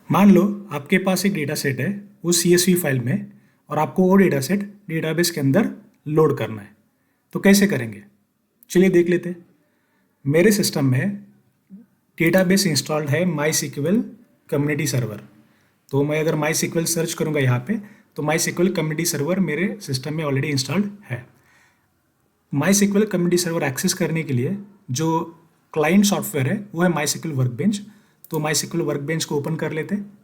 मान लो आपके पास एक डेटा सेट है वो CSV फाइल में, और आपको वो डेटा सेट डेटाबेस के अंदर लोड करना है। तो कैसे करेंगे, चलिए देख लेते हैं। मेरे सिस्टम में डेटाबेस इंस्टॉल्ड है MySQL कम्युनिटी सर्वर। तो मैं अगर MySQL सर्च करूंगा यहाँ पे, तो MySQL कम्युनिटी सर्वर मेरे सिस्टम में ऑलरेडी इंस्टॉल्ड है। MySQL कम्युनिटी सर्वर एक्सेस करने के लिए जो क्लाइंट सॉफ्टवेयर है वो है MySQL वर्कबेंच। तो MySQL वर्कबेंच को ओपन कर लेते हैं,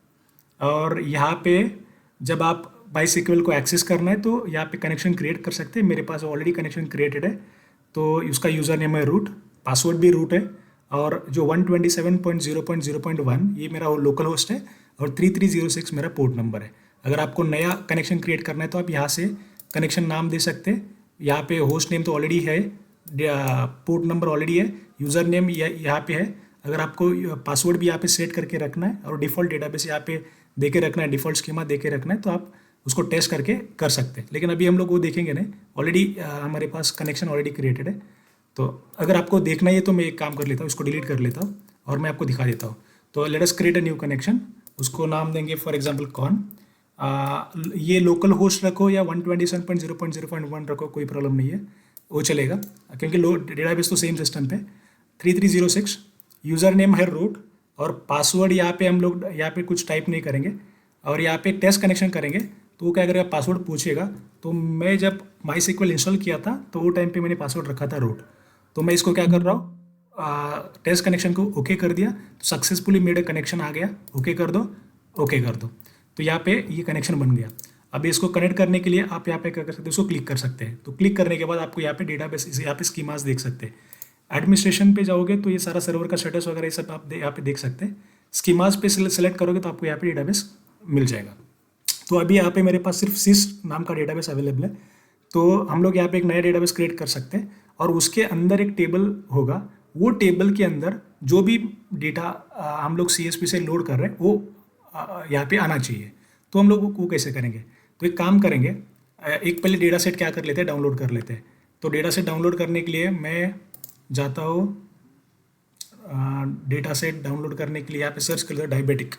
और यहाँ पे जब आप MySQL को एक्सेस करना है तो यहाँ पे कनेक्शन क्रिएट कर सकते हैं। मेरे पास ऑलरेडी कनेक्शन क्रिएटेड है, तो उसका यूज़र नेम है रूट, पासवर्ड भी रूट है, और जो 127.0.0.1 ये मेरा लोकल होस्ट है, और 3306 मेरा पोर्ट नंबर है। अगर आपको नया कनेक्शन क्रिएट करना है तो आप यहाँ से कनेक्शन नाम दे सकते हैं। यहाँ पे होस्ट नेम तो ऑलरेडी है, पोर्ट नंबर ऑलरेडी है, यूज़र नेम यहाँ पे है। अगर आपको पासवर्ड भी यहाँ पे सेट करके रखना है और डिफ़ॉल्ट डेटाबेस यहाँ पे दे के रखना है, डिफ़ॉल्ट स्कीमा दे के रखना है, तो आप उसको टेस्ट करके कर सकते हैं। लेकिन अभी हम लोग वो देखेंगे नहीं, ऑलरेडी हमारे पास कनेक्शन ऑलरेडी क्रिएटेड है। तो अगर आपको देखना ही है तो मैं एक काम कर लेता हूँ, इसको डिलीट कर लेता हूँ और मैं आपको दिखा देता हूँ। तो let us create a new connection, उसको नाम देंगे फॉर एग्जांपल कॉन। ये लोकल होस्ट रखो या 127.0.0.1 रखो, कोई प्रॉब्लम नहीं है, वो चलेगा, क्योंकि डेटाबेस तो सेम सिस्टम पे 3306। यूज़र नेम है रूट, और पासवर्ड यहाँ पे हम लोग यहाँ पे कुछ टाइप नहीं करेंगे, और यहाँ पे टेस्ट कनेक्शन करेंगे। तो वो क्या करेगा, पासवर्ड पूछेगा। तो मैं जब MySQL इंस्टॉल किया था तो वो टाइम पे मैंने पासवर्ड रखा था रूट। तो मैं इसको क्या कर रहा हूँ, टेस्ट कनेक्शन को ओके कर दिया, तो सक्सेसफुली मेड कनेक्शन आ गया, ओके कर दो, ओके कर दो। तो यहाँ पे ये कनेक्शन बन गया। अभी इसको कनेक्ट करने के लिए आप यहाँ पे क्या कर सकते हैं, उसको क्लिक कर सकते हैं। तो क्लिक करने के बाद आपको यहाँ पे डेटाबेस, यहाँ पे स्कीमास देख सकते हैं। एडमिनिस्ट्रेशन पे जाओगे तो ये सारा सर्वर का स्टेटस वगैरह ये सब आप यहाँ पे देख सकते हैं। स्कीमास पे सेलेक्ट करोगे तो आपको यहाँ पे डेटाबेस मिल जाएगा। तो अभी यहाँ पे मेरे पास सिर्फ सिस नाम का डेटाबेस अवेलेबल है। तो हम लोग यहाँ पे एक नया डेटाबेस क्रिएट कर सकते हैं, और उसके अंदर एक टेबल होगा। वो टेबल के अंदर जो भी डेटा हम लोग CSV से लोड कर रहे हैं वो यहाँ पे आना चाहिए। तो हम लोग वो कैसे करेंगे, तो एक काम करेंगे, एक पहले डेटा सेट क्या कर लेते हैं, डाउनलोड कर लेते हैं। तो डेटा सेट डाउनलोड करने के लिए मैं जाता हूँ, डेटा सेट डाउनलोड करने के लिए यहाँ पे सर्च कर लेते डायबिटिक।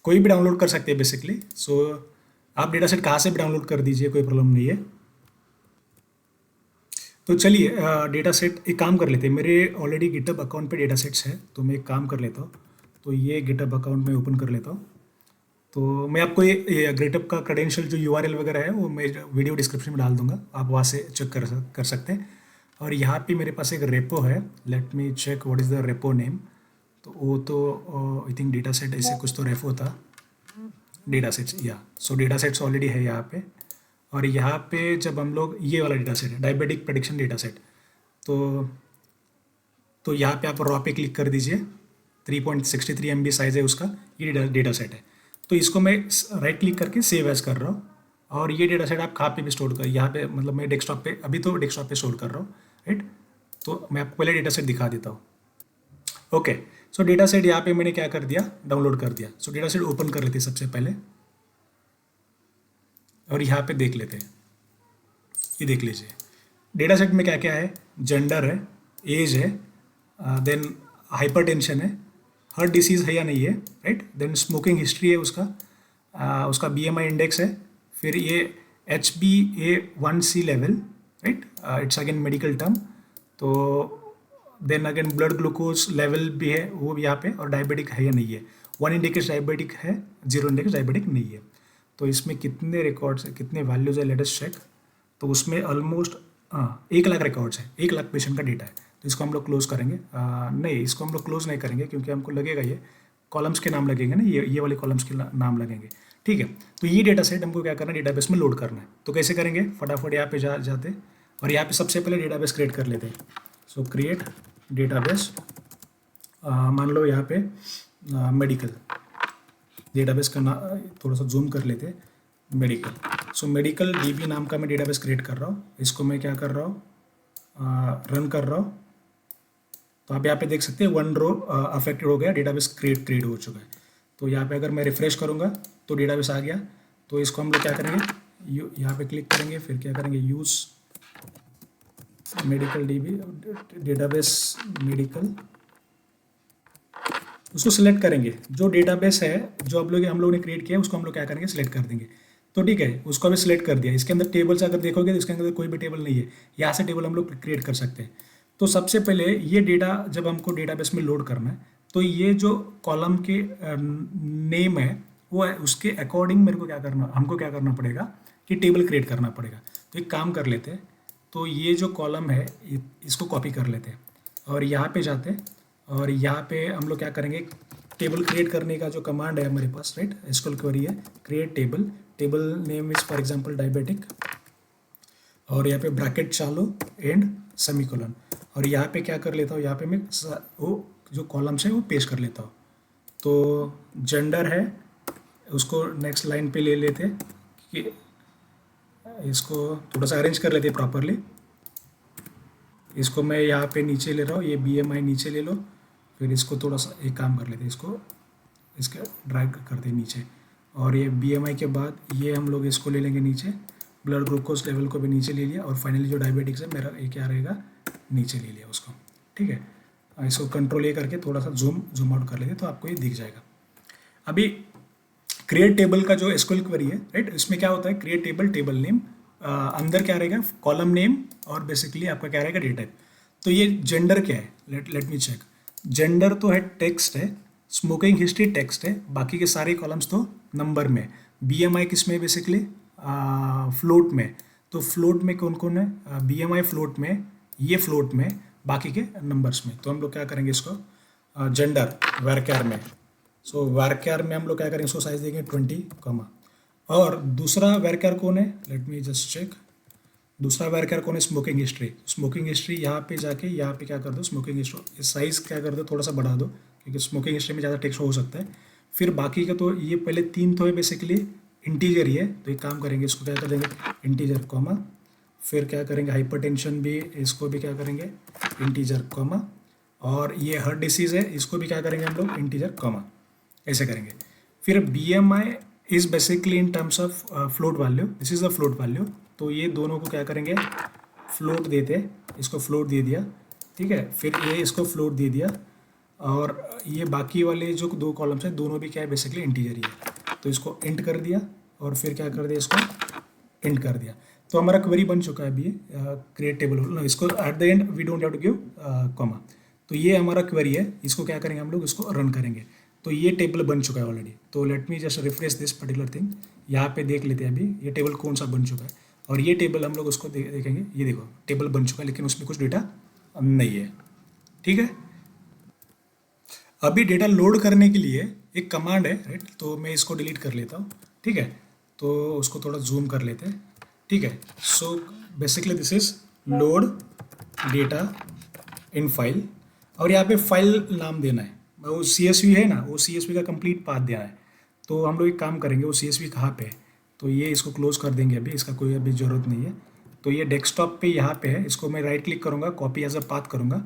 कोई भी डाउनलोड कर सकते हैं बेसिकली। सो आप डेटा सेट कहाँ से भी डाउनलोड कर दीजिए, कोई प्रॉब्लम नहीं है। तो चलिए डेटा सेट एक काम कर लेते हैं, मेरे ऑलरेडी गिटहब अकाउंट पे डेटा सेट्स है, तो मैं एक काम कर लेता हूँ। तो ये गिटहब अकाउंट में ओपन कर लेता हूँ। तो मैं आपको ये गिटहब का क्रेडेंशियल जो URL वगैरह है वो मैं वीडियो डिस्क्रिप्शन में डाल दूंगा, आप वहाँ से चेक कर सकते हैं। और यहाँ पे मेरे पास एक रेपो है, let me check what is the repo name. तो वो तो आई थिंक डेटा सेट ऐसे कुछ तो रेपो था, डेटा सेट्स, या सो डेटा सेट्स ऑलरेडी है यहाँ पे। और यहाँ पे जब हम लोग ये वाला डेटा सेट है, डायबिटिक प्रेडिक्शन डेटा सेट, तो यहाँ पे आप रॉ पे क्लिक कर दीजिए। 3.63 MB साइज़ है उसका, ये डेटा सेट है। तो इसको मैं राइट क्लिक करके सेव एज कर रहा हूँ, और ये डेटा सेट आप कहाँ पे भी स्टोर कर, यहाँ पे मतलब मैं डेस्कटॉप पे, अभी तो डेस्कटॉप पे स्टोर कर रहा हूँ, राइट। तो मैं आपको पहले डेटा सेट दिखा देता हूँ। ओके, सो डेटा सेट यहाँ पे मैंने क्या कर दिया, डाउनलोड कर दिया। सो डेटा सेट ओपन कर लेते हैं सबसे पहले, और यहाँ पे देख लेते हैं। ये देख लीजिए डेटा सेट में क्या क्या है, जेंडर है, एज है, देन हाइपरटेंशन है, हार्ट डिसीज़ है या नहीं है, राइट। देन स्मोकिंग हिस्ट्री है उसका, उसका BMI इंडेक्स है, फिर ये HbA1c level, right, it's again medical term. तो then again blood glucose level भी है वो भी यहाँ पे, और डायबिटिक है या नहीं है। 1 इंडिकेट्स डायबिटिक है, 0 इंडिकेट्स डायबिटिक नहीं है। तो इसमें कितने रिकॉर्ड्स है, कितने वैल्यूज है, लेट अस चेक। तो उसमें ऑलमोस्ट 1 लाख रिकॉर्ड्स है, 1 लाख पेशेंट का डेटा है। तो इसको हम लोग क्लोज करेंगे, नहीं इसको हम लोग क्लोज नहीं करेंगे, क्योंकि हमको लगेगा ये कॉलम्स के नाम लगेंगे ना, ये वाले कॉलम्स के नाम लगेंगे, ठीक है। तो ये डेटा सेट हमको क्या करना है, डेटाबेस में लोड करना है। तो कैसे करेंगे, फटाफट यहाँ पे जाते, और यहाँ पे सबसे पहले डेटाबेस क्रिएट कर लेते हैं। सो क्रिएट डेटाबेस, मान लो यहाँ पे मेडिकल डेटाबेस का थोड़ा सा जूम कर लेते हैं, मेडिकल। सो मेडिकल DB नाम का मैं डेटाबेस क्रिएट कर रहा हूँ। इसको मैं क्या कर रहा हूँ, रन कर रहा हूँ। तो आप यहाँ पे देख सकते हैं 1 रो अफेक्टेड हो गया, डेटाबेस क्रिएट हो चुका है। तो यहाँ पे अगर मैं रिफ्रेश करूँगा तो डेटाबेस आ गया। तो इसको हम लोग क्या करेंगे, यहाँ पे क्लिक करेंगे, फिर क्या करेंगे, use medical DB database medical उसको सिलेक्ट करेंगे, जो डेटाबेस है जो हम लोग ने क्रिएट किया है उसको हम लोग क्या करेंगे, सिलेक्ट कर देंगे। तो ठीक है, उसको अभी सिलेक्ट कर दिया। इसके अंदर टेबल्स अगर देखोगे तो इसके अंदर कोई भी टेबल नहीं है, यहाँ से टेबल हम लोग क्रिएट कर सकते हैं। तो सबसे पहले ये डेटा जब हमको डेटाबेस में लोड करना है, तो ये जो कॉलम के नेम है वो है, उसके अकॉर्डिंग मेरे को हमको क्या करना पड़ेगा कि टेबल क्रिएट करना पड़ेगा। तो एक काम कर लेते हैं, तो ये जो कॉलम है इसको कॉपी कर लेते हैं और यहाँ पे जाते हैं और यहाँ पे हम लोग क्या करेंगे, टेबल क्रिएट करने का जो कमांड है हमारे पास, राइट, एसक्यूएल क्वेरी है create table, table name is for example diabetic, और यहाँ पे ब्रैकेट चालू एंड सेमीकोलन, और यहाँ पे क्या कर लेता हूँ, यहाँ पे मैं वो जो कॉलम्स है वो पेस्ट कर लेता हूँ। तो जेंडर है, उसको नेक्स्ट लाइन पे ले लेते हैं कि इसको थोड़ा सा अरेंज कर लेते हैं प्रॉपरली। इसको मैं यहाँ पे नीचे ले रहा हूँ, ये BMI नीचे ले लो, फिर इसको थोड़ा सा एक काम कर लेते हैं, इसको इसका ड्रैग करते हैं नीचे, और ये BMI के बाद ये हम लोग इसको ले लेंगे नीचे, ब्लड ग्लूकोज लेवल को भी नीचे ले लिया, और फाइनली जो डायबिटिक्स है मेरा ये क्या रहेगा, नीचे ले लिया उसको। ठीक है, इसको कंट्रोल ये करके थोड़ा सा जूम आउट कर लेते तो आपको ये दिख जाएगा। अभी क्रिएट टेबल का जो एसक्यूएल क्वेरी है, राइट, इसमें क्या होता है, क्रिएट टेबल, टेबल नेम, अंदर क्या रहेगा, कॉलम नेम, और बेसिकली आपका क्या रहेगा, डेटा टाइप। तो ये जेंडर क्या है, लेट मी चेक। जेंडर तो है टेक्स्ट है, स्मोकिंग हिस्ट्री टेक्स्ट है, बाकी के सारे कॉलम्स तो नंबर में। BMI किस में, बेसिकली फ्लोट में। तो फ्लोट में कौन कौन है, BMI फ्लोट में, ये फ्लोट में, बाकी के नंबर्स में। तो हम लोग क्या करेंगे इसको जेंडर वारक्यार में, सो वारक्यार में हम लोग क्या करेंगे, इसको साइज देंगे 20 कॉमा। और दूसरा वारक्यार कौन है, लेट मी जस्ट चेक, दूसरा वारक्यार कौन है, स्मोकिंग हिस्ट्री। स्मोकिंग हिस्ट्री यहाँ पे जाके यहाँ पे क्या कर दो, स्मोकिंग हिस्ट्री साइज़ क्या कर दो, थोड़ा सा बढ़ा दो, क्योंकि स्मोकिंग हिस्ट्री में ज़्यादा टेक्स्ट हो सकता है। फिर बाकी का तो ये पहले 3 तो है बेसिकली इंटीजर ही है, तो एक काम करेंगे, इसको क्या कर देंगे इंटीजर कॉमा, फिर क्या करेंगे हाइपरटेंशन भी, इसको भी क्या करेंगे इंटीजर कॉमा, और ये हार्ट डिसीज़ है, इसको भी क्या करेंगे हम लोग इंटीजर कॉमा, ऐसे करेंगे। फिर BMI is basically in terms of float value, this is the float value. तो ये दोनों को क्या करेंगे, फ्लोट देते, इसको फ्लोट दे दिया, ठीक है, फिर ये इसको फ्लोट दे दिया, और ये बाकी वाले जो 2 कॉलम्स हैं दोनों भी क्या है, बेसिकली इंटीजर ही है। तो इसको इंट कर दिया, और फिर क्या कर दिया, इसको इंट कर दिया। तो हमारा क्वेरी बन चुका है अभी ये क्रिएट टेबल, इसको at the end we don't have to give comma. तो ये हमारा क्वेरी है, इसको क्या करेंगे हम लोग, इसको रन करेंगे। तो ये टेबल बन चुका है ऑलरेडी। तो let me just refresh this particular thing, यहाँ पे देख लेते हैं अभी ये टेबल कौन सा बन चुका है, और ये टेबल हम लोग उसको देखेंगे, ये देखो टेबल बन चुका है, लेकिन उसमें कुछ डेटा नहीं है। ठीक है, अभी डेटा लोड करने के लिए एक कमांड है, राइट, तो मैं इसको डिलीट कर लेता हूँ। ठीक है, तो उसको थोड़ा जूम कर लेते हैं। ठीक है, so basically this is load data in file, और यहाँ पे फाइल नाम देना है, वो CSV है ना, वो CSV का कंप्लीट पाथ देना है। तो हम लोग एक काम करेंगे, वो CSV कहाँ पे है, तो ये इसको क्लोज कर देंगे, अभी इसका कोई अभी ज़रूरत नहीं है। तो ये डेस्कटॉप पे यहाँ पे है, इसको मैं राइट क्लिक करूँगा, कॉपी एज अ पाथ करूँगा,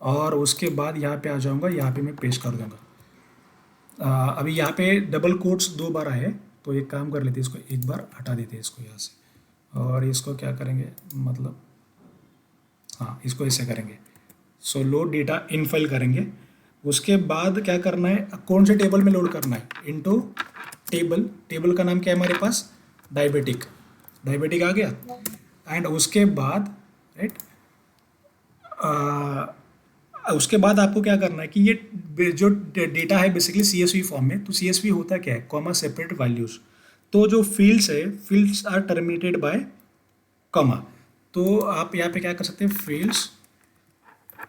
और उसके बाद यहाँ पे आ जाऊँगा, यहाँ पे मैं पेस्ट कर दूँगा। अभी यहाँ पे डबल कोट्स 2 बार आए, तो एक काम कर लेते हैं, इसको एक बार हटा देते हैं इसको यहाँ से, और इसको क्या करेंगे, मतलब हाँ, इसको ऐसे करेंगे। सो लोड डेटा इन फाइल करेंगे, उसके बाद क्या करना है, कौन से टेबल में लोड करना है, इनटू टेबल, टेबल का नाम क्या है हमारे पास, डायबिटिक, डायबिटिक आ गया। एंड उसके बाद राइट, उसके बाद आपको क्या करना है कि ये जो डेटा है बेसिकली CSV फॉर्म में, तो CSV होता क्या है, कॉमा सेपरेट वैल्यूज। तो जो फील्ड्स है, fields are terminated by comma. तो आप यहाँ पे क्या कर सकते हैं,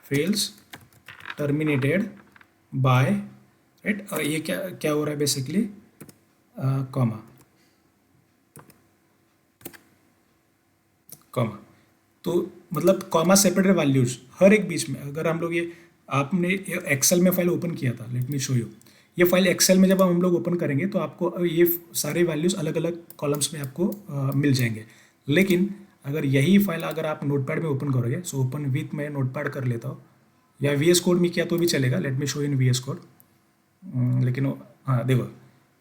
फील्ड्स टर्मिनेटेड बाय, राइट, और ये क्या क्या हो रहा है बेसिकली कॉमा, कॉमा। तो मतलब कॉमा सेपरेटेड वैल्यूज हर एक बीच में। अगर हम लोग ये, आपने एक्सेल में फाइल ओपन किया था, लेट मी शो यू, ये फाइल एक्सेल में जब हम लोग ओपन करेंगे तो आपको ये सारे वैल्यूज अलग अलग कॉलम्स में आपको मिल जाएंगे। लेकिन अगर यही फाइल अगर आप नोटपैड में ओपन करोगे, सो ओपन विथ मैं नोटपैड कर लेता हूँ, या VS कोड में किया तो भी चलेगा, let me show in VS code. लेकिन हाँ देखो,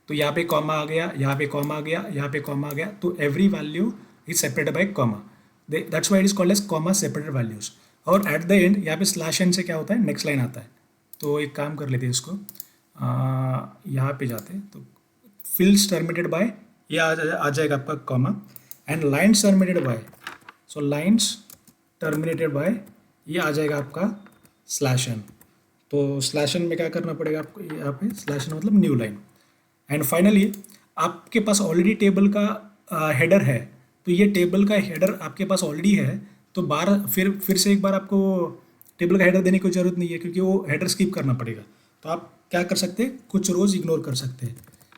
तो यहाँ पे कॉमा आ गया, यहाँ पे कॉमा आ गया, यहाँ पे कॉमा आ गया, तो every value is separated by comma, that's why it is called as comma separated values. और एट द एंड यहाँ पे स्लैश एन से क्या होता है, नेक्स्ट लाइन आता है। तो एक काम कर लेते हैं इसको, यहाँ पे जाते हैं तो फील्ड्स टर्मिनेटेड बाय ये आ जाएगा आपका comma, and lines terminated bye, so lines terminated bye ये आ जाएगा आपका स्लैश एन। तो स्लैश एन में क्या करना पड़ेगा आपको, यहाँ पे स्लैश एन मतलब न्यू लाइन। एंड फाइनली आपके पास ऑलरेडी टेबल का हेडर है, तो ये टेबल का हेडर आपके पास ऑलरेडी है, तो फिर से एक बार आपको टेबल का हेडर देने की ज़रूरत नहीं है, क्योंकि वो हेडर स्किप करना पड़ेगा। तो आप क्या कर सकते हैं, कुछ रोज इग्नोर कर सकते हैं।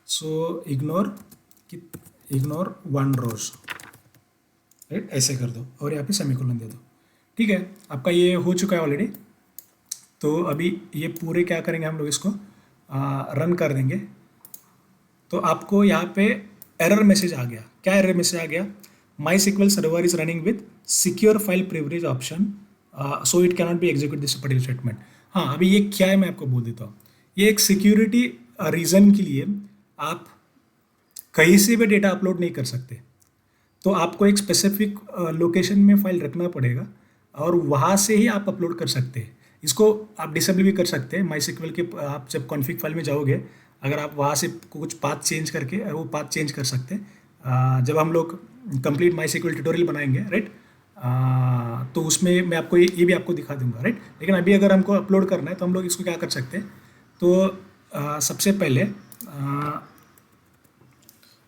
सो इग्नोर 1 रोज, राइट, ऐसे कर दो और यहाँ पे सेमीकोलन दे दो। ठीक है, आपका ये हो चुका है ऑलरेडी। तो अभी ये पूरे क्या करेंगे हम लोग, इसको रन कर देंगे। तो आपको यहाँ पे एरर मैसेज आ गया। क्या एरर मैसेज आ गया, my SQL server is running with secure file privilege option, so it cannot be execute this particular statement. हाँ, अभी ये क्या है मैं आपको बोल देता हूँ। ये एक सिक्योरिटी रीज़न के लिए आप कहीं से भी डेटा अपलोड नहीं कर सकते, तो आपको एक स्पेसिफिक लोकेशन में फाइल रखना पड़ेगा और वहाँ से ही आप अपलोड कर सकते हैं। इसको आप डिसेबल भी कर सकते हैं। माई सिक्वल के आप जब कॉन्फ़िग फाइल में जाओगे, अगर आप वहाँ से कुछ पाथ चेंज करके वो पाथ चेंज कर सकते हैं। जब हम लोग कंप्लीट माई सिक्वल ट्यूटोरियल बनाएंगे, राइट, तो उसमें मैं आपको ये भी आपको दिखा दूंगा, राइट। लेकिन अभी अगर हमको अपलोड करना है तो हम लोग इसको क्या कर सकते हैं, तो सबसे पहले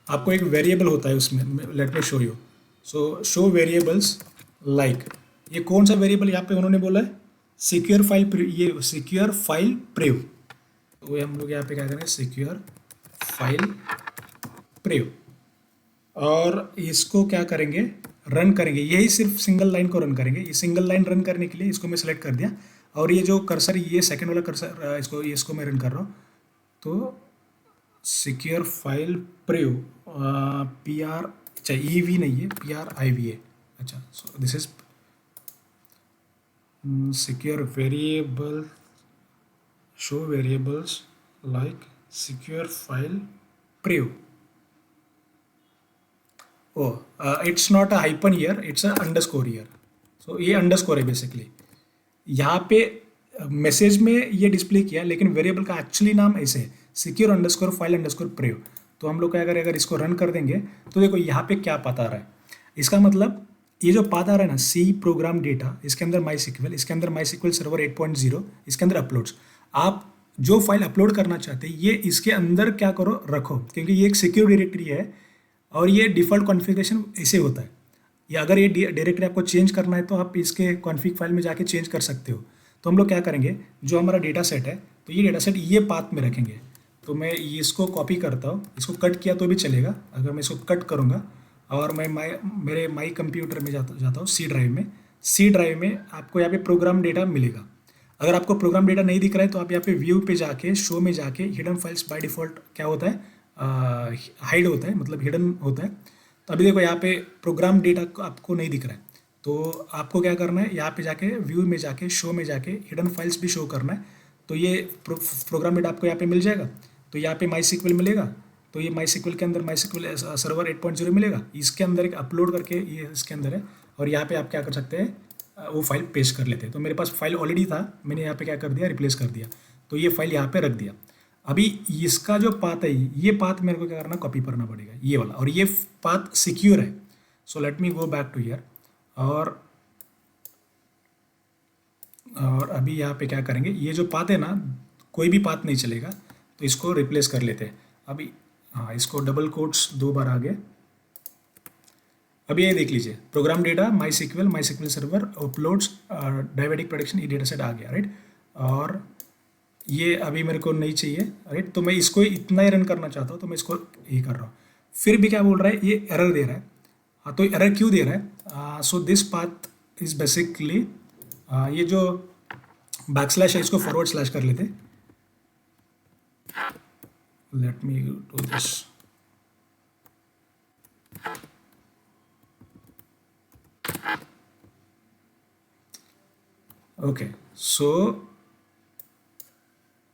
आपको एक वेरिएबल होता है उसमें, let me show you. So show variables like, ये कौन सा वेरिएबल यहाँ पे उन्होंने बोला है, सिक्योर फाइल, ये सिक्योर फाइल प्रिव। तो हम लोग यहाँ पे क्या करेंगे, सिक्योर फाइल प्रिव, और इसको क्या करेंगे, रन करेंगे। यही सिर्फ सिंगल लाइन को रन करेंगे। ये सिंगल लाइन रन करने के लिए इसको मैं सेलेक्ट कर दिया, और ये जो कर्सर, ये सेकंड वाला कर्सर, इसको मैं रन कर रहा हूँ। तो सिक्योर फाइल प्रिव, PR, अच्छा EV नहीं है, PRIVA, अच्छा। So this is secure variable, show variables like secure file priv. It's not a hyphen here, it's a underscore here. सो ये अंडरस्कोर है बेसिकली। यहाँ पे मैसेज में ये डिस्प्ले किया, लेकिन वेरिएबल का एक्चुअली नाम ऐसे है, secure underscore file underscore prev. तो हम लोग क्या करें, अगर इसको रन कर देंगे तो देखो यहाँ पे क्या पाथ आ रहा है। इसका मतलब ये जो पाथ आ रहा है ना, सी प्रोग्राम डेटा, इसके अंदर माई सिक्वल, इसके अंदर माई सिक्वल सर्वर 8.0, इसके अंदर अपलोड्स। आप जो फाइल अपलोड करना चाहते हैं ये इसके अंदर क्या करो, रखो, क्योंकि ये एक सिक्योर डायरेक्टरी है और ये डिफ़ॉल्ट कॉन्फ़िगरेशन ऐसे होता है। या अगर ये डायरेक्टरी आपको चेंज करना है तो आप इसके कॉन्फ़िग फाइल में जाके चेंज कर सकते हो। तो हम लोग क्या करेंगे, जो हमारा डेटा सेट है, तो ये डेटा सेट ये पाथ में रखेंगे। तो मैं इसको कॉपी करता हूँ, इसको कट किया तो भी चलेगा। अगर मैं इसको कट करूँगा और मैं मेरे माई कंप्यूटर में जाता हूँ, सी ड्राइव में आपको यहाँ पे प्रोग्राम डेटा मिलेगा। अगर आपको प्रोग्राम डेटा नहीं दिख रहा है तो आप यहाँ पे व्यू पे जाके, शो में जाके, हिडन फाइल्स बाय डिफ़ॉल्ट क्या होता है, हाइड होता है, मतलब हिडन होता है। तो अभी देखो यहाँ पे प्रोग्राम डेटा आपको नहीं दिख रहा है, तो आपको क्या करना है, यहाँ पे जाके व्यू में जाके, शो में जाके, हिडन फाइल्स भी शो करना है। तो ये प्रोग्राम डेटा आपको यहाँ पे मिल जाएगा। तो यहाँ पे माई सिक्वल मिलेगा, तो ये माई सिक्वल के अंदर माई सिक्वल सर्वर 8.0 मिलेगा। इसके अंदर एक अपलोड करके ये इसके अंदर है, और यहाँ पे आप क्या कर सकते हैं, वो फाइल पेस्ट कर लेते हैं। तो मेरे पास फाइल ऑलरेडी था, मैंने यहाँ पे क्या कर दिया, रिप्लेस कर दिया। तो ये फाइल यहाँ पे रख दिया। अभी इसका जो पाथ है, ये पाथ मेरे को क्या करना, कॉपी करना पड़ेगा, ये वाला, और ये पाथ सिक्योर है। So let me go back to here, और अभी यहाँ पे क्या करेंगे, ये जो पाथ है ना, कोई भी पाथ नहीं चलेगा, तो इसको रिप्लेस कर लेते हैं। अभी हाँ, इसको डबल कोट्स 2 बार आ गए। अभी ये देख लीजिए, प्रोग्राम डेटा माई सिक्वल सर्वर अपलोड्स डायवेटिक प्रोडक्शन, ये डेटा सेट आ गया, राइट। और ये अभी मेरे को नहीं चाहिए, राइट, तो मैं इसको इतना ही रन करना चाहता हूँ, तो मैं इसको ये कर रहा हूँ। फिर भी क्या बोल रहा है, ये एरर दे रहा है। हाँ, तो एरर क्यों दे रहा है, so this path is basically, ये जो बैकस्लैश है इसको फॉरवर्ड स्लैश कर लेते। Let me do this. Okay, so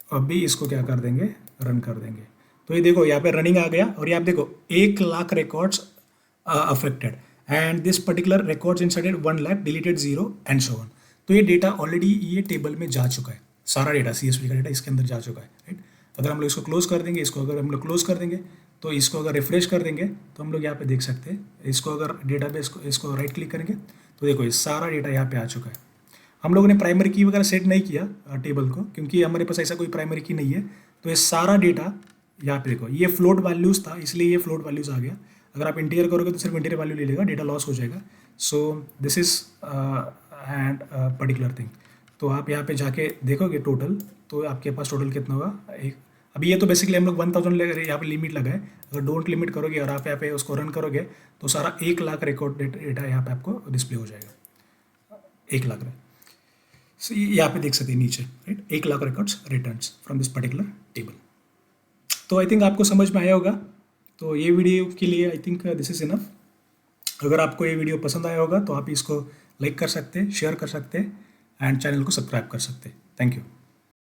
अभी इसको क्या कर देंगे, रन कर देंगे। तो ये देखो यहाँ पे रनिंग आ गया, और यहाँ पे देखो 1 lakh records affected, and this particular records inserted 1 lakh, deleted 0 and so on. तो ये डेटा ऑलरेडी ये टेबल में जा चुका है, सारा डेटा CSV का डेटा इसके अंदर जा चुका है, राइट। अगर हम लोग इसको क्लोज कर देंगे, इसको अगर हम लोग क्लोज कर देंगे, तो इसको अगर रिफ्रेश कर देंगे तो हम लोग यहाँ पे देख सकते हैं, इसको अगर डेटाबेस को इसको राइट क्लिक करेंगे तो देखो ये सारा डेटा यहाँ पे आ चुका है। हम लोगों ने प्राइमरी की वगैरह सेट नहीं किया टेबल को, क्योंकि हमारे पास ऐसा कोई प्राइमरी की नहीं है। तो ये सारा डेटा यहाँ पे देखो, ये फ्लोट वैल्यूज़ था इसलिए ये फ्लोट वैल्यूज़ आ गया। अगर आप इंटीरियर करोगे तो सिर्फ इंटीरियर वैल्यू ले लेगा, डेटा लॉस हो जाएगा। So this is and particular thing. तो आप यहाँ पे जाके देखोगे टोटल, तो आपके पास टोटल कितना होगा। एक अभी ये तो बेसिकली हम लोग 1000 यहाँ पे लिमिट लगाए। अगर डोंट लिमिट करोगे और आप यहाँ पे उसको रन करोगे तो सारा 1 लाख रिकॉर्ड डेटा यहाँ पे आपको डिस्प्ले हो जाएगा। 1 लाख है। सो यहाँ पे देख सकते हैं नीचे, right, 1 lakh records returns from this particular table. तो आई थिंक आपको समझ में आया होगा। तो ये वीडियो के लिए I think this is enough. अगर आपको ये वीडियो पसंद आया होगा तो आप इसको लाइक कर सकते हैं, शेयर कर सकते हैं एंड चैनल को सब्सक्राइब कर सकते हैं। Thank you.